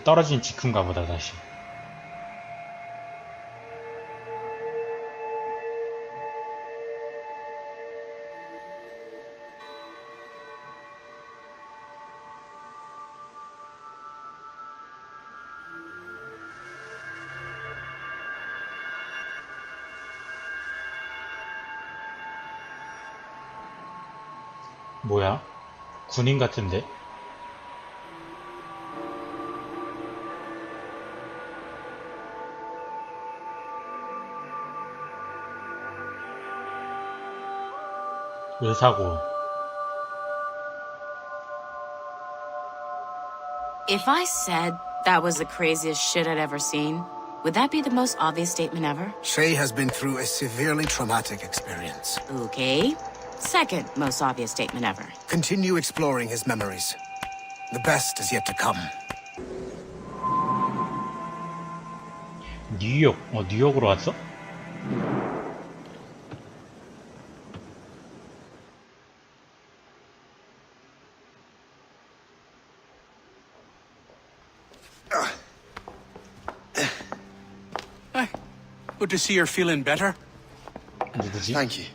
떨어진 직후인가 보다, 다시. 뭐야? 군인 같은데? 의사고. If I said that was the craziest shit I'd ever seen, would that be the most obvious statement ever? Shay has been through a severely traumatic experience. Okay. Second most obvious statement ever. Continue exploring his memories. The best is yet to come. 뉴욕으로 왔어? Good to see you're feeling better. 누구지? Thank you.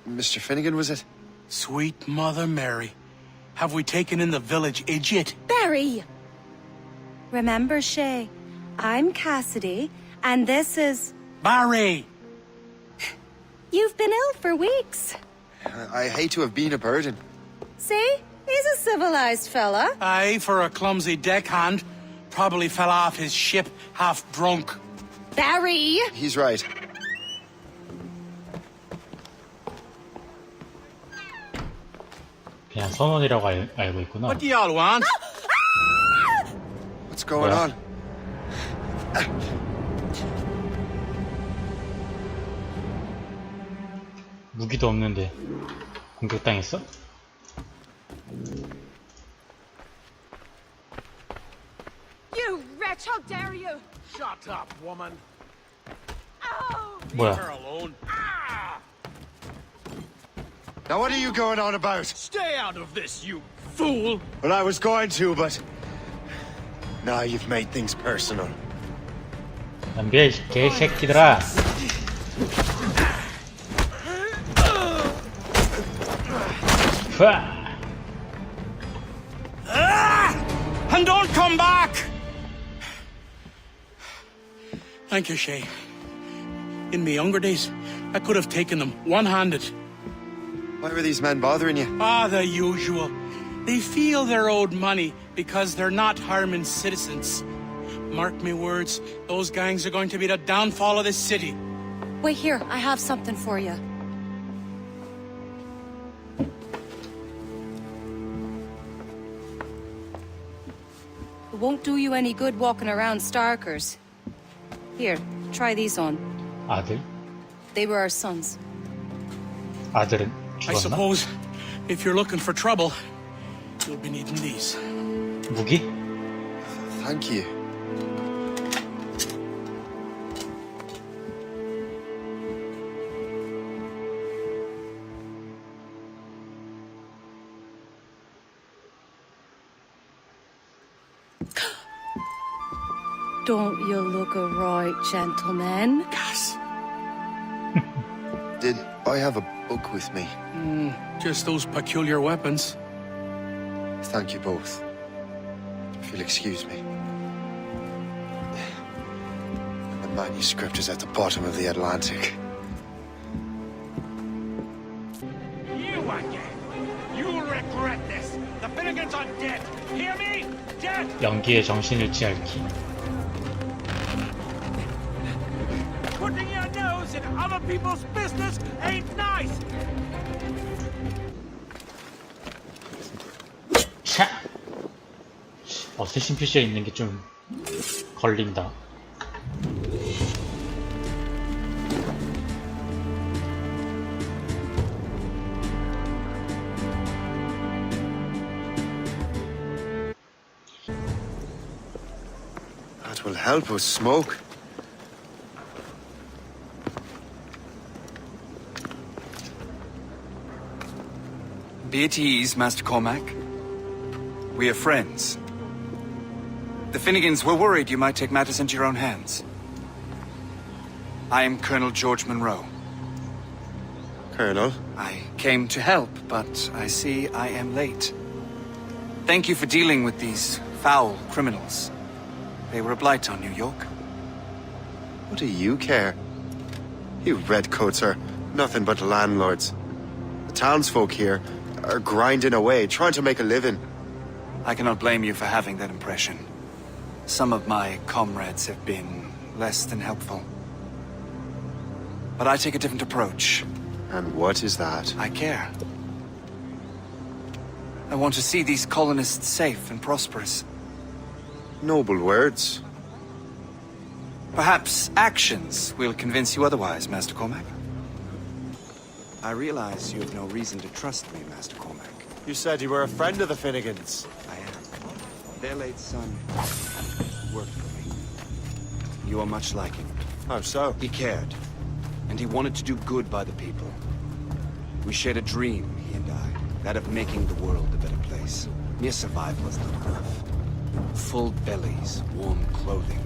Mr. Finnegan, was it? Sweet Mother Mary. Have we taken in the village idiot? Barry! Remember, Shay, I'm Cassidy, and this is... Barry! You've been ill for weeks. I hate to have been a burden. See? He's a civilized fella. Aye, for a clumsy deckhand. Probably fell off his ship half drunk. Barry! He's right. 그냥 선원이라고 알고 있구나. What do y'all want? What's going Well. on? 무기도 없는데 공격당했어? You wretch! How dare you! Shut up, woman. Oh! Leave 뭐야? her alone. Now what are you going on about? Stay out of this, you fool! Well, I was going to, but... Now you've made things personal. 덤벼, 개새끼들아. And don't come back! Thank you, Shay. In my younger days, I could have taken them one-handed. Why were these men bothering you? Ah, the usual. They feel they're owed money because they're not harming citizens. Mark me words, those gangs are going to be the downfall of this city. Wait here, I have something for you. It won't do you any good walking around Starkers. Here, try these on. 아들? They were our sons. 아들은 I 죽었나? suppose if you're looking for trouble, you'll be needing these. 무기? Thank you. Don't you look a right gentleman? Gas. Did I have a book with me? Just those peculiar weapons. Thank you both. If you'll excuse me. The manuscript is at the bottom of the Atlantic. You again! You'll regret this! The Finnegans are dead! Hear me? Dead! 연기에 정신을치 앓기. Putting your nose in other people's business ain't nice! 차! 어쌔신 표시가 있는 게 좀 걸린다. That will help us smoke. Be at ease, Master Cormac. We are friends. The Finnegans were worried you might take matters into your own hands. I am Colonel George Monroe. Colonel? I came to help, but I see I am late. Thank you for dealing with these foul criminals. They were a blight on New York. What do you care? You redcoats are nothing but landlords. The townsfolk here are grinding away, trying to make a living. I cannot blame you for having that impression. Some of my comrades have been less than helpful. But I take a different approach. And what is that? I care. I want to see these colonists safe and prosperous. Noble words. Perhaps actions will convince you otherwise, Master Cormac. I realize you have no reason to trust me, Master Cormac. You said you were a friend of the Finnegans. I am. Their late son worked for me. You are much like him. How so? He cared, and he wanted to do good by the people. We shared a dream, he and I, that of making the world a better place. Mere survival is not enough. Full bellies, warm clothing.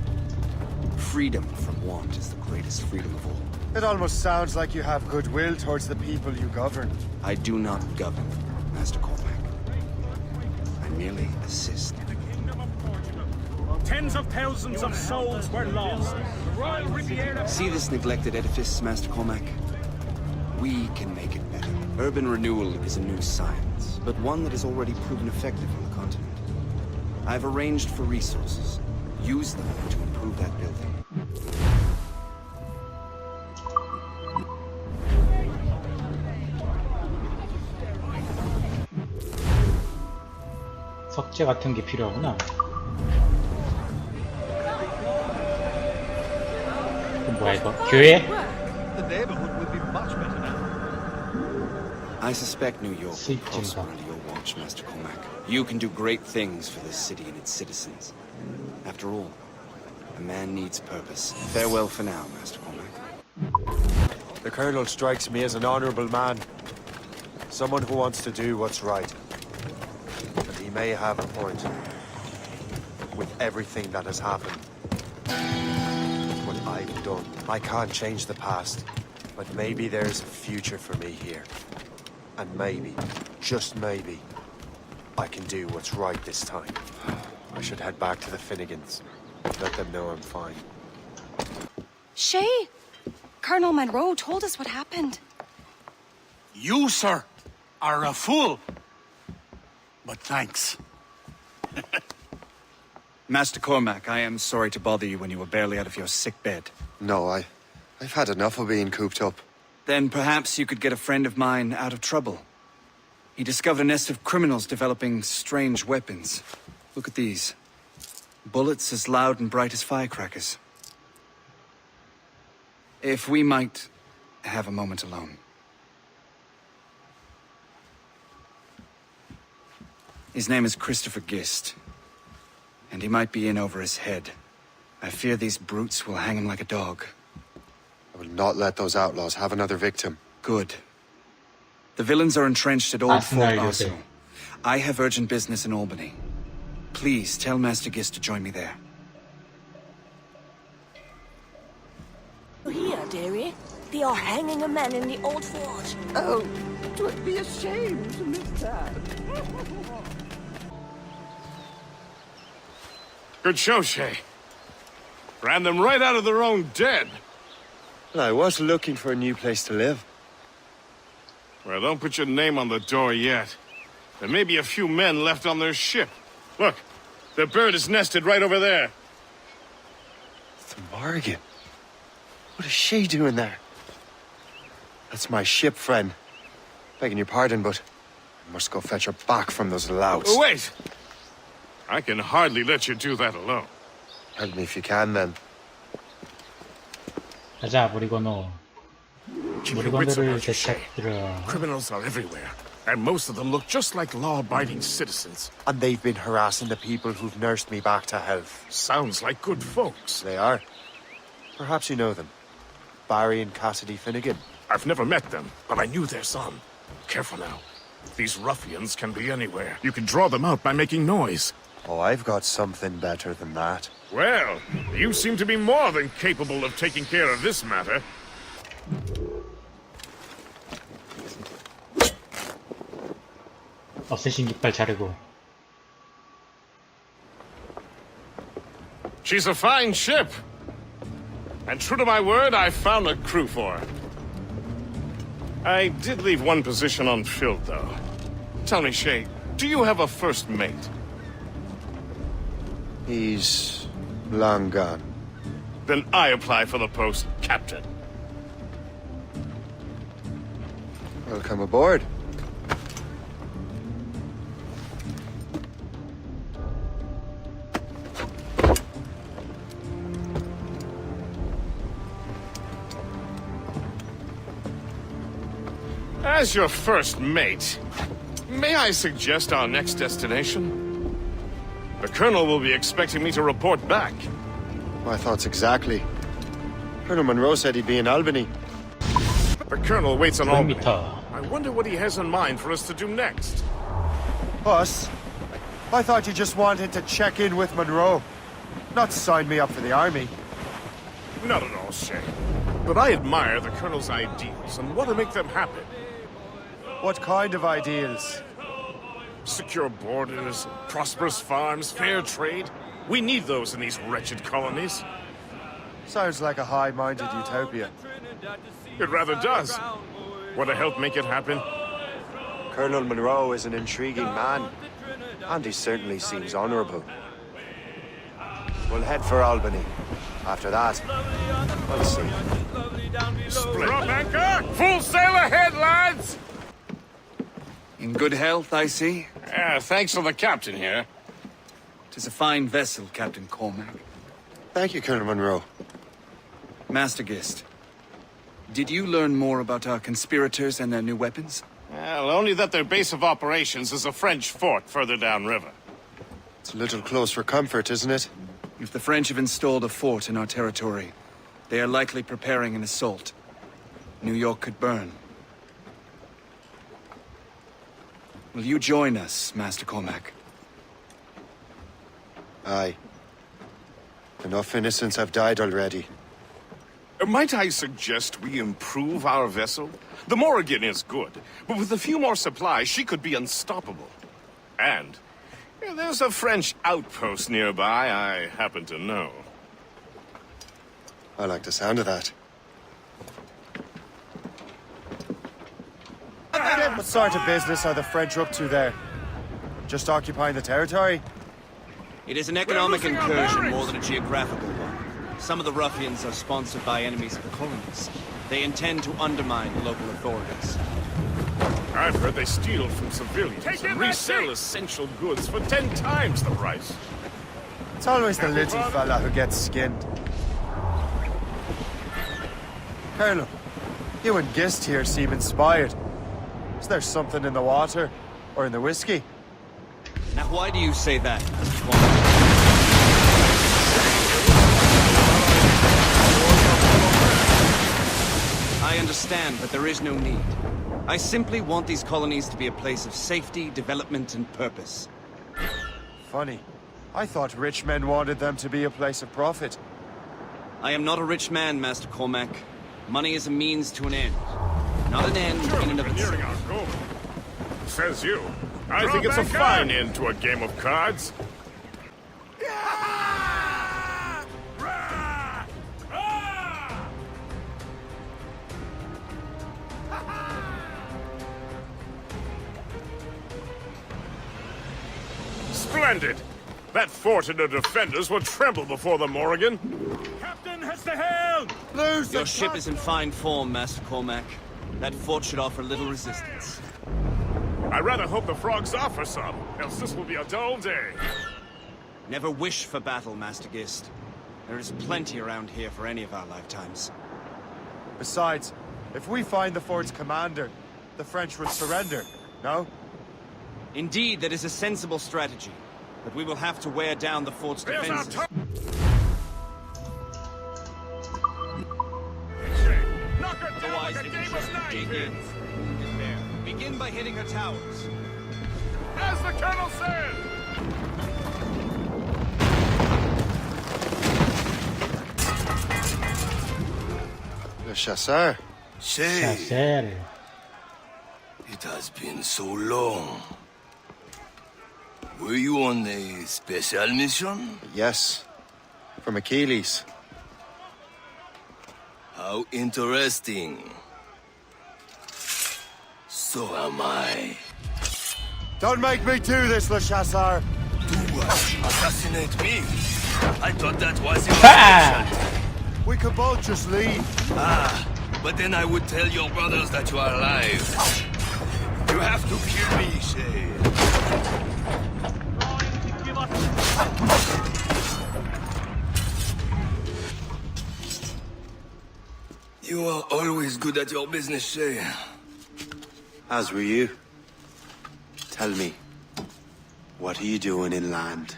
Freedom from want is the greatest freedom of all. It almost sounds like you have goodwill towards the people you govern. I do not govern, Master Cormac. I merely assist. Tens of thousands of souls were lost. The Royal Riviera... See this neglected edifice, Master Cormac? We can make it better. Urban renewal is a new science, but one that has already proven effective on the continent. I've arranged for resources. Use them to improve that building. 석재 같은 게 필요하구나. 이거 뭐야 이거? 교회? I suspect New York will Sleep prosper chamber. under your watch, Master Cormac. You can do great things for this city and its citizens. After all, a man needs purpose. Farewell for now, Master Cormac. The Colonel strikes me as an honorable man. Someone who wants to do what's right. But he may have a point. With everything that has happened. What I've done. I can't change the past. But maybe there's a future for me here. And maybe, just maybe, I can do what's right this time. I should head back to the Finnegans. Let them know I'm fine. Shay! Colonel Monroe told us what happened. You, sir, are a fool. But thanks. Master Cormac, I am sorry to bother you when you were barely out of your sick bed. No, I've had enough of being cooped up. Then perhaps you could get a friend of mine out of trouble. He discovered a nest of criminals developing strange weapons. Look at these. Bullets as loud and bright as firecrackers. If we might have a moment alone. His name is Christopher Gist. And he might be in over his head. I fear these brutes will hang him like a dog. I will not let those outlaws have another victim. Good. The villains are entrenched at Old Fort Arsenal. Arsenal. I have urgent business in Albany. Please tell Master Gist to join me there. Here, dearie. They are hanging a man in the old fort. Oh, 'twould be a shame to miss that. Good show, Shay. Ran them right out of their own den. Well, I was looking for a new place to live. Well, don't put your name on the door yet. There may be a few men left on their ship. Look, the bird is nested right over there. The Morgan. What is she doing there? That's my ship, friend. Begging your pardon, but I must go fetch her back from those louts. Oh, wait! I can hardly let you do that alone. Help me if you can, then. 가자, 무리건호. Keep your wits 무리건호를 about you, Shay. 되찾으러. Criminals are everywhere, and most of them look just like law-abiding citizens. And they've been harassing the people who've nursed me back to health. Sounds like good folks. They are. Perhaps you know them. Barry and Cassidy Finnegan. I've never met them, but I knew their son. Careful now. These ruffians can be anywhere. You can draw them out by making noise. Oh, I've got something better than that. Well, you seem to be more than capable of taking care of this matter. 어쌔신 깃발 자르고. She's a fine ship. And true to my word, I found a crew for her. I did leave one position unfilled, though. Tell me, Shay, do you have a first mate? He's long gone. Then I apply for the post, Captain. Welcome aboard. As your first mate, may I suggest our next destination? The Colonel will be expecting me to report back. My thoughts exactly. Colonel Monroe said he'd be in Albany. The Colonel waits on Albany. 100m. I wonder what he has in mind for us to do next. Us? I thought you just wanted to check in with Monroe, not sign me up for the army. Not at all, Shay. But I admire the Colonel's ideals and want to make them happen. What kind of ideals? Secure borders, prosperous farms, fair trade. We need those in these wretched colonies. Sounds like a high-minded utopia. It rather does. Want to help make it happen? Colonel Monroe is an intriguing man, and he certainly seems honorable. We'll head for Albany. After that, we'll see. Drop anchor! Full sail ahead, lads! In good health, I see. Thanks to the captain here. 'Tis a fine vessel, Captain Cormac. Thank you, Colonel Monroe. Master Gist, did you learn more about our conspirators and their new weapons? Well, only that their base of operations is a French fort further downriver. It's a little close for comfort, isn't it? If the French have installed a fort in our territory, they are likely preparing an assault. New York could burn. Will you join us, Master Cormac? Aye. Enough innocents have died already. Might I suggest we improve our vessel? The Morrigan is good, but with a few more supplies, she could be unstoppable. And there's a French outpost nearby I happen to know. I like the sound of that. What sort of business are the French up to there? Just occupying the territory? It is an economic incursion more than a geographical one. Some of the ruffians are sponsored by enemies of the colonies. They intend to undermine local authorities. I've heard they steal from civilians and resell essential goods for 10 times the price. It's always the little fella who gets skinned. Colonel, you and Gist here seem inspired. Is there something in the water? Or in the whiskey? Now why do you say that, Mr. Cormac? I understand, but there is no need. I simply want these colonies to be a place of safety, development, and purpose. Funny. I thought rich men wanted them to be a place of profit. I am not a rich man, Master Cormac. Money is a means to an end. Not an end in and of itself. Nearing our goal. Says you. I think it's a fine end to a game of cards. Splendid! That fort and the defenders will tremble before the Morrigan. Captain has the helm! Your ship is in fine form, Master Cormac. That fort should offer little resistance. I rather hope the frogs offer some, else this will be a dull day. Never wish for battle, Master Gist. There is plenty around here for any of our lifetimes. Besides, if we find the fort's commander, the French will surrender, no? Indeed, that is a sensible strategy. But we will have to wear down the fort's defenses. Otherwise, it will just dig in. Begin by hitting her towers. As the Colonel said! chasseur. Say, 셀. it has been so long. Were you on a special mission? Yes, from Achilles. How interesting. So am I. Don't make me do this, Le Chasseur. Do what? Assassinate me? I thought that was your Ah! mission. We could both just leave. Ah, but then I would tell your brothers that you are alive. You have to kill me, Shay. You are always good at your business, Shay. As were you. Tell me, what are you doing inland?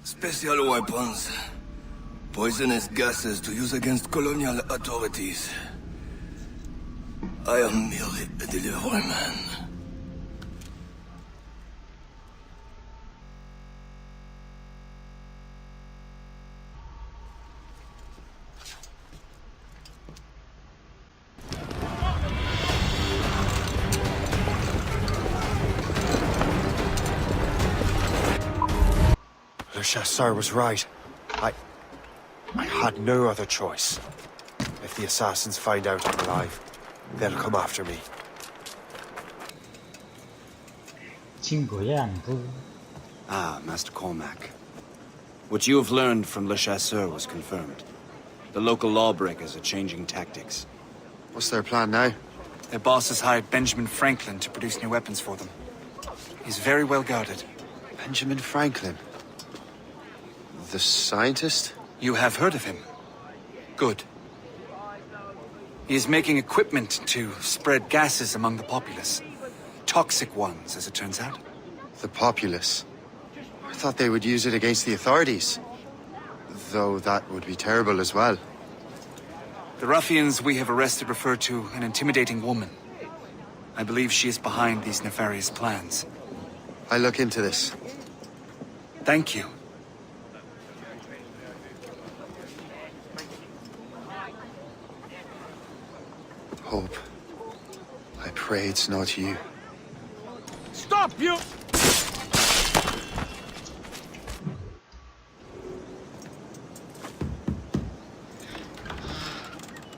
Special weapons. Poisonous gases to use against colonial authorities. I am merely a delivery man. Le Chasseur was right. I had no other choice. If the assassins find out I'm alive, they'll come after me. 친구의 안부. Ah, Master Cormac. What you have learned from Le Chasseur was confirmed. The local lawbreakers are changing tactics. What's their plan now? Their boss has hired Benjamin Franklin to produce new weapons for them. He's very well guarded. Benjamin Franklin? The scientist? You have heard of him? Good. He is making equipment to spread gases among the populace. Toxic ones, as it turns out. The populace? I thought they would use it against the authorities. Though that would be terrible as well. The ruffians we have arrested refer to an intimidating woman. I believe she is behind these nefarious plans. I'll look into this. Thank you. Hope. I pray it's not you. Stop, you!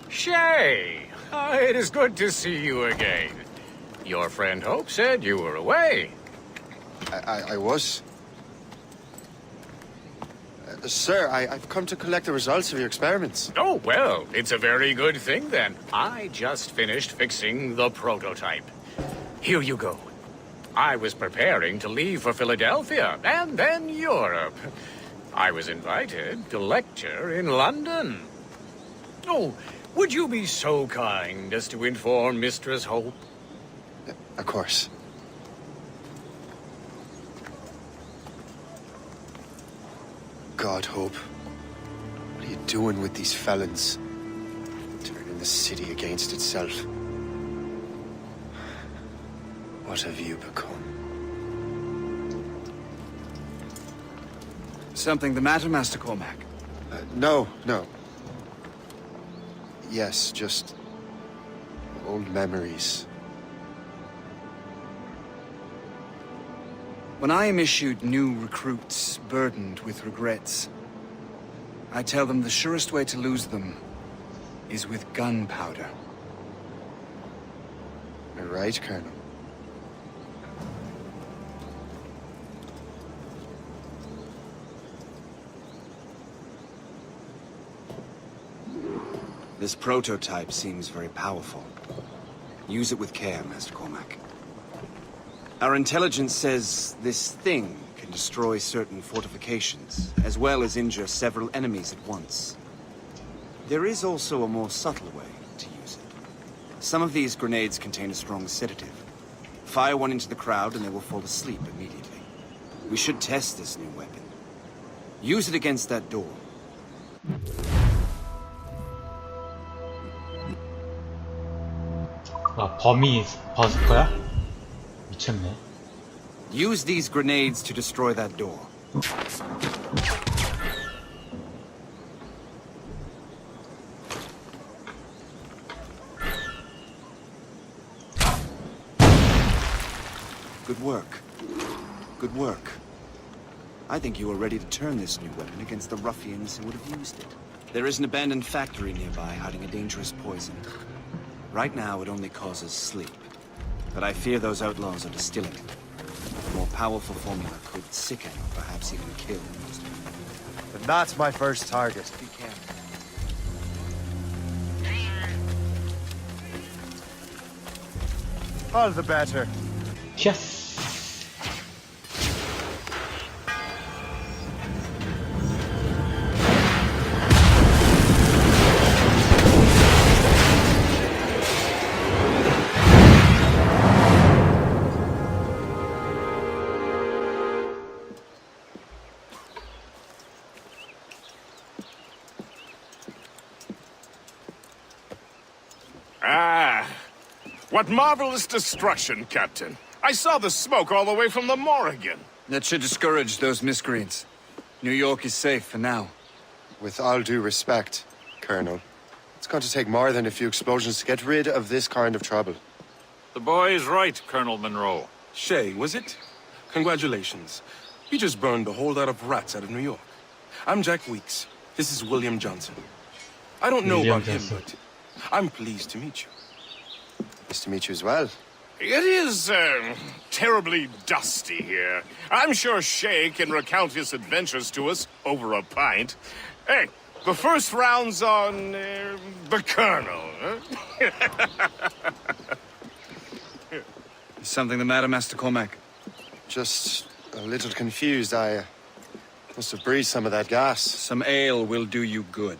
Shay! It is good to see you again. Your friend Hope said you were away. I was. Sir, I've come to collect the results of your experiments. Oh, well, it's a very good thing then. I just finished fixing the prototype. Here you go. I was preparing to leave for Philadelphia and then Europe. I was invited to lecture in London. Oh, would you be so kind as to inform Mistress Hope? Of course. God, Hope. What are you doing with these felons? Turning the city against itself. What have you become? Something the matter, Master Cormac? No. Yes, just old memories. When I am issued new recruits burdened with regrets, I tell them the surest way to lose them is with gunpowder. You're right, Colonel. This prototype seems very powerful. Use it with care, Master Cormac. Our intelligence says this thing can destroy certain fortifications, as well as injure several enemies at once. There is also a more subtle way to use it. Some of these grenades contain a strong sedative. Fire one into the crowd and they will fall asleep immediately. We should test this new weapon. Use it against that door. 범이 버스커야? 미쳤네. Use these grenades to destroy that door. Good work. Good work. I think you are ready to turn this new weapon against the ruffians who would have used it. There is an abandoned factory nearby hiding a dangerous poison. Right now, it only causes sleep. But I fear those outlaws are distilling it. A more powerful formula could sicken or perhaps even kill most people. And that's my first target. Be careful. All the better. Yes. What marvelous destruction, Captain. I saw the smoke all the way from the Morrigan. That should discourage those miscreants. New York is safe for now. With all due respect, Colonel, it's going to take more than a few explosions to get rid of this kind of trouble. The boy is right, Colonel Monroe. Shay, was it? Congratulations. You just burned a whole lot of rats out of New York. I'm Jack Weeks. This is William Johnson. I don't know about him, but I'm pleased to meet you. Nice to meet you as well. It is, terribly dusty here. I'm sure Shay can recount his adventures to us over a pint. Hey, the first round's on, the Colonel, huh? Is something the matter, Master Cormac? Just a little confused. I must have breathed some of that gas. Some ale will do you good.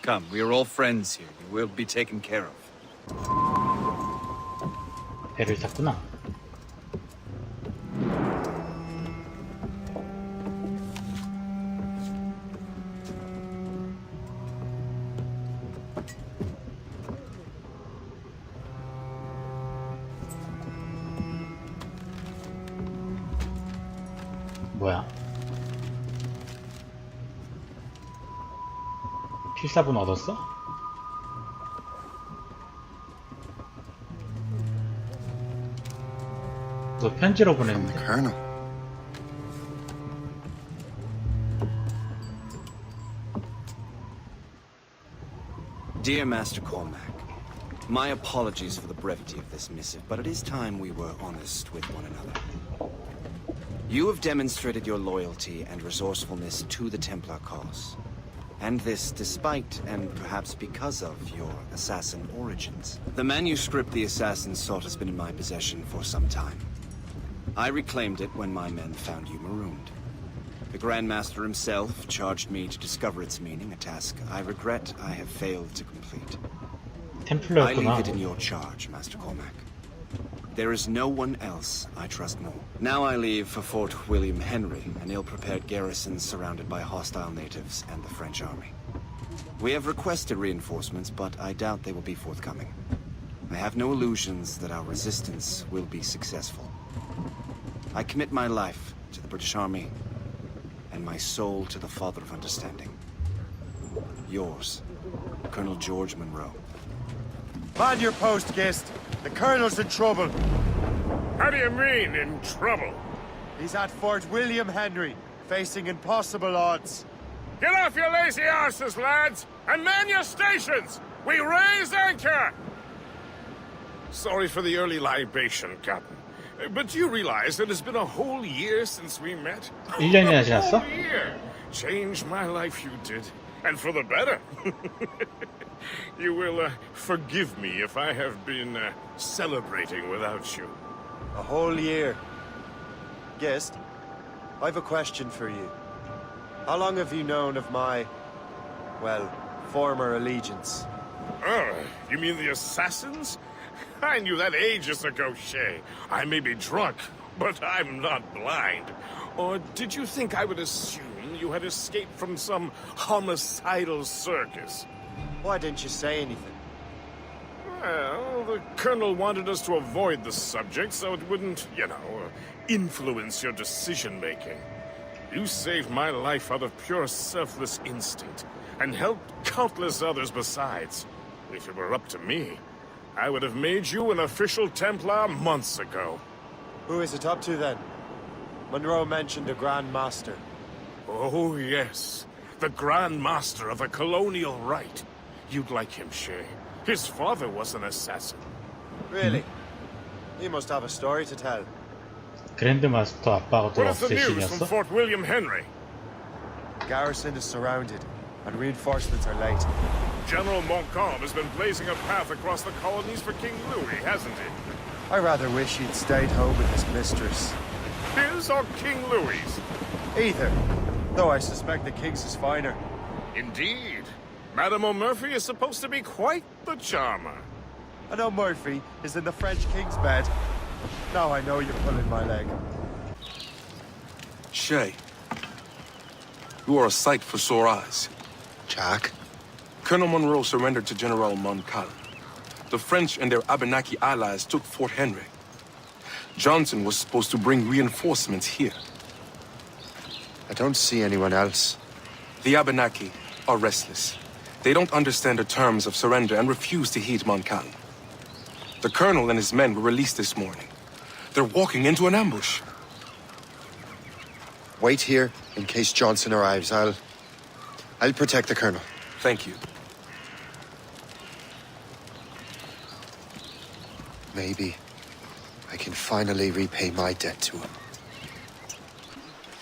Come, we are all friends here. You will be taken care of. 배를 탔구나. 뭐야? 필사본 얻었어? 너 편지로 보냈는데? Colonel. Dear Master Cormac, my apologies for the brevity of this missive, but it is time we were honest with one another. You have demonstrated your loyalty and resourcefulness to the Templar cause. And this despite, and perhaps because of, your assassin origins. The manuscript the assassin sought has been in my possession for some time. I reclaimed it when my men found you marooned. The Grand Master himself charged me to discover its meaning, a task I regret I have failed to complete. I leave it in your charge, Master Cormac. There is no one else I trust more. Now I leave for Fort William Henry, an ill-prepared garrison surrounded by hostile natives and the French army. We have requested reinforcements, but I doubt they will be forthcoming. I have no illusions that our resistance will be successful. I commit my life to the British Army, and my soul to the Father of Understanding. Yours, Colonel George Monroe. Man your post, Gist. The Colonel's in trouble. How do you mean, in trouble? He's at Fort William Henry, facing impossible odds. Get off your lazy arses, lads, and man your stations! We raise anchor! Sorry for the early libation, Captain. But do you realize it has been a whole year since we met? 1년이나 지났어? A year! Changed my life, you did. And for the better. You will forgive me if I have been celebrating without you. A whole year. Gist, I've a question for you. How long have you known of my, well, former allegiance? Oh, you mean the assassins? I knew that ages ago, Shay. I may be drunk, but I'm not blind. Or did you think I would assume you had escaped from some homicidal circus? Why didn't you say anything? Well, the Colonel wanted us to avoid the subject so it wouldn't, influence your decision-making. You saved my life out of pure selfless instinct, and helped countless others besides. If it were up to me, I would have made you an official Templar months ago. Who is it up to then? Monroe mentioned a Grand Master. Oh, yes. The Grand Master of a colonial rite. You'd like him, Shay. His father was an assassin. Really? He must have a story to tell. 그랜드 마스터 아빠가 또 What is the news from 어쌔신이었어? Fort William Henry? Garrison is surrounded, and reinforcements are late. General Montcalm has been blazing a path across the colonies for King Louis, hasn't he? I rather wish he'd stayed home with his mistress. His or King Louis's? Either, though I suspect the king's is finer. Indeed. Madame O'Murphy is supposed to be quite the charmer. I know Murphy is in the French king's bed. Now I know you're pulling my leg. Shay, you are a sight for sore eyes. Jack? Colonel Monroe surrendered to General Montcalm. The French and their Abenaki allies took Fort Henry. Johnson was supposed to bring reinforcements here. I don't see anyone else. The Abenaki are restless. They don't understand the terms of surrender and refuse to heed Montcalm. The colonel and his men were released this morning. They're walking into an ambush. Wait here in case Johnson arrives. I'll protect the colonel. Thank you. Maybe I can finally repay my debt to him.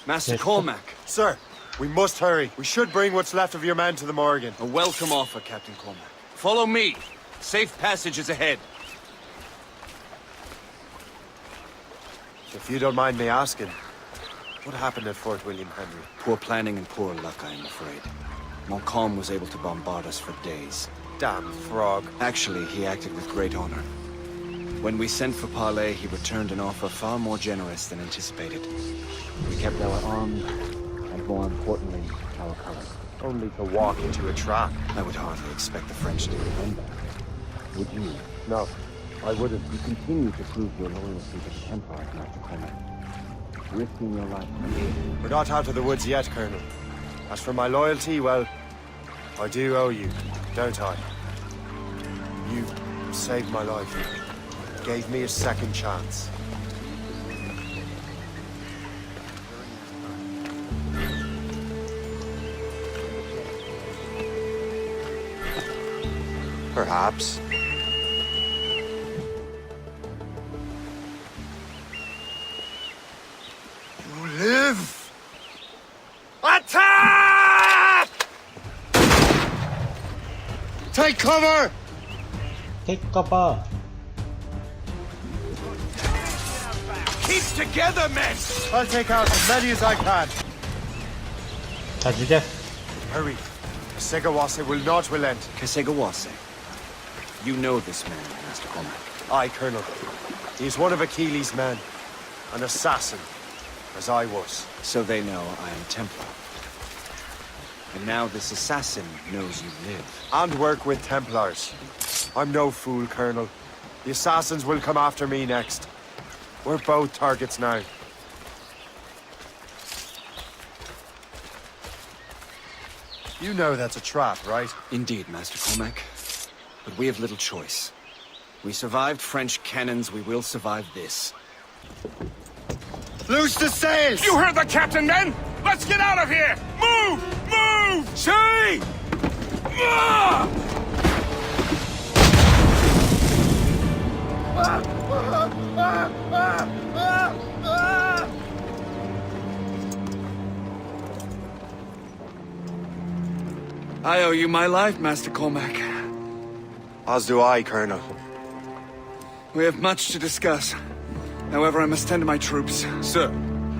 Master Cormac. Sir, we must hurry. We should bring what's left of your men to the Morgan. A welcome offer, Captain Cormac. Follow me. Safe passage is ahead. If you don't mind me asking, what happened at Fort William Henry? Poor planning and poor luck, I am afraid. Montcalm was able to bombard us for days. Damn frog. Actually, he acted with great honor. When we sent for parley, he returned an offer far more generous than anticipated. We kept our arms, and more importantly, our colors. Only to walk into a trap. I would hardly expect the French to defend that. Would you? No, I wouldn't. You continue to prove your loyalty to the Empire, Master Cormac. Risking your life for me. We're not out of the woods yet, Colonel. As for my loyalty, well, I do owe you, don't I? You saved my life. Gave me a second chance. Perhaps. You live! Attack! Take cover! Take cover. Keep together, men! I'll take out as many as I can. 다 죽여. Hurry. Segawase will not relent. Kesegawase. You know this man, Master Cormac. Aye, Colonel. He's one of Achilles' men. An assassin, as I was. So they know I am Templar. And now this assassin knows you live. And work with Templars. I'm no fool, Colonel. The assassins will come after me next. We're both targets now. You know that's a trap, right? Indeed, Master Cormac. But we have little choice. We survived French cannons, we will survive this. Loose the sails! You heard the captain, men! Let's get out of here! Move! Move! Shay! Ah! I owe you my life, Master Cormac. As do I, Colonel. We have much to discuss. However, I must tend to my troops. Sir,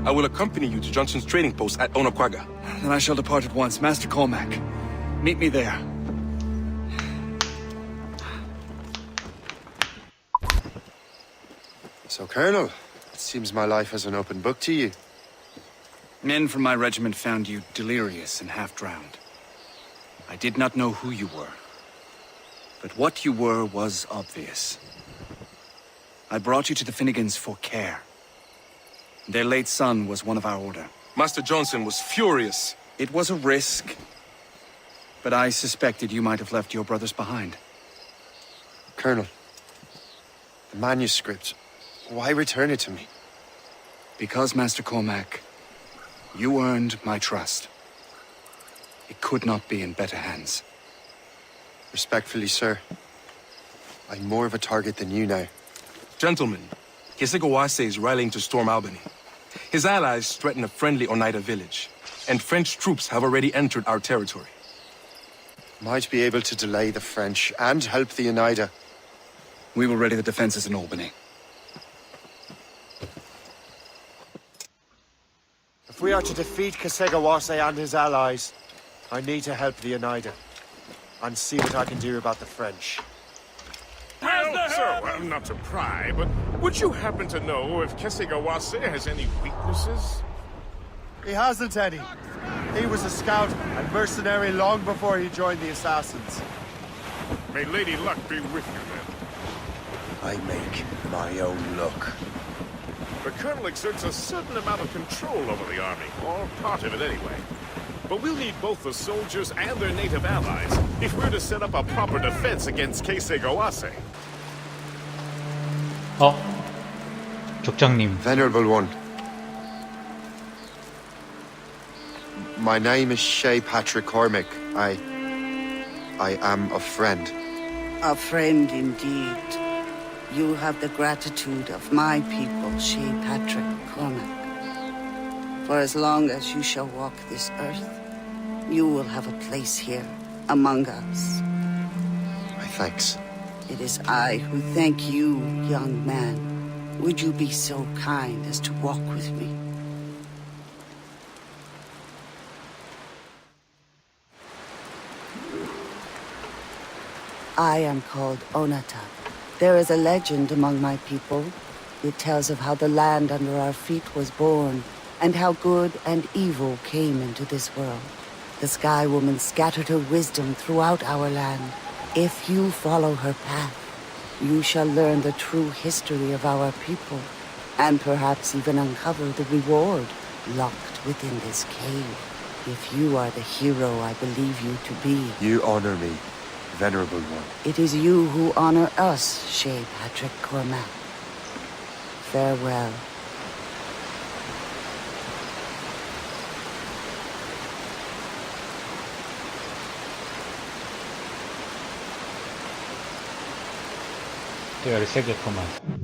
I will accompany you to Johnson's trading post at Onakwaga. Then I shall depart at once. Master Cormac, meet me there. So, Colonel, it seems my life is an open book to you. Men from my regiment found you delirious and half-drowned. I did not know who you were. But what you were was obvious. I brought you to the Finnegans for care. Their late son was one of our order. Master Johnson was furious. It was a risk, but I suspected you might have left your brothers behind. Colonel, the manuscript, why return it to me? Because, Master Cormac, you earned my trust. It could not be in better hands. Respectfully, sir. I'm more of a target than you now. Gentlemen, Kesekawase is rallying to storm Albany. His allies threaten a friendly Oneida village, and French troops have already entered our territory. Might be able to delay the French and help the Oneida. We will ready the defenses in Albany. If we are to defeat Kesekawase and his allies, I need to help the Oneida. And see what I can do about the French. Well, sir, not to pry, but would you happen to know if Kesekawase has any weaknesses? He hasn't any. He was a scout and mercenary long before he joined the Assassins. May Lady Luck be with you, then. I make my own luck. The Colonel exerts a certain amount of control over the army, or part of it anyway. But we'll need both the soldiers and their native allies if we're to set up a proper defense against Kesekawase. 족장님. Venerable one. My name is Shay Patrick Cormac. I am a friend. A friend indeed. You have the gratitude of my people, Shay Patrick Cormac. For as long as you shall walk this earth, you will have a place here among us. My thanks. It is I who thank you, young man. Would you be so kind as to walk with me? I am called Onata. There is a legend among my people. It tells of how the land under our feet was born, and how good and evil came into this world. The Sky Woman scattered her wisdom throughout our land. If you follow her path, you shall learn the true history of our people, and perhaps even uncover the reward locked within this cave. If you are the hero I believe you to be. You honor me, Venerable one. It is you who honor us, Shay Patrick Cormac. Farewell. 또 13개구만.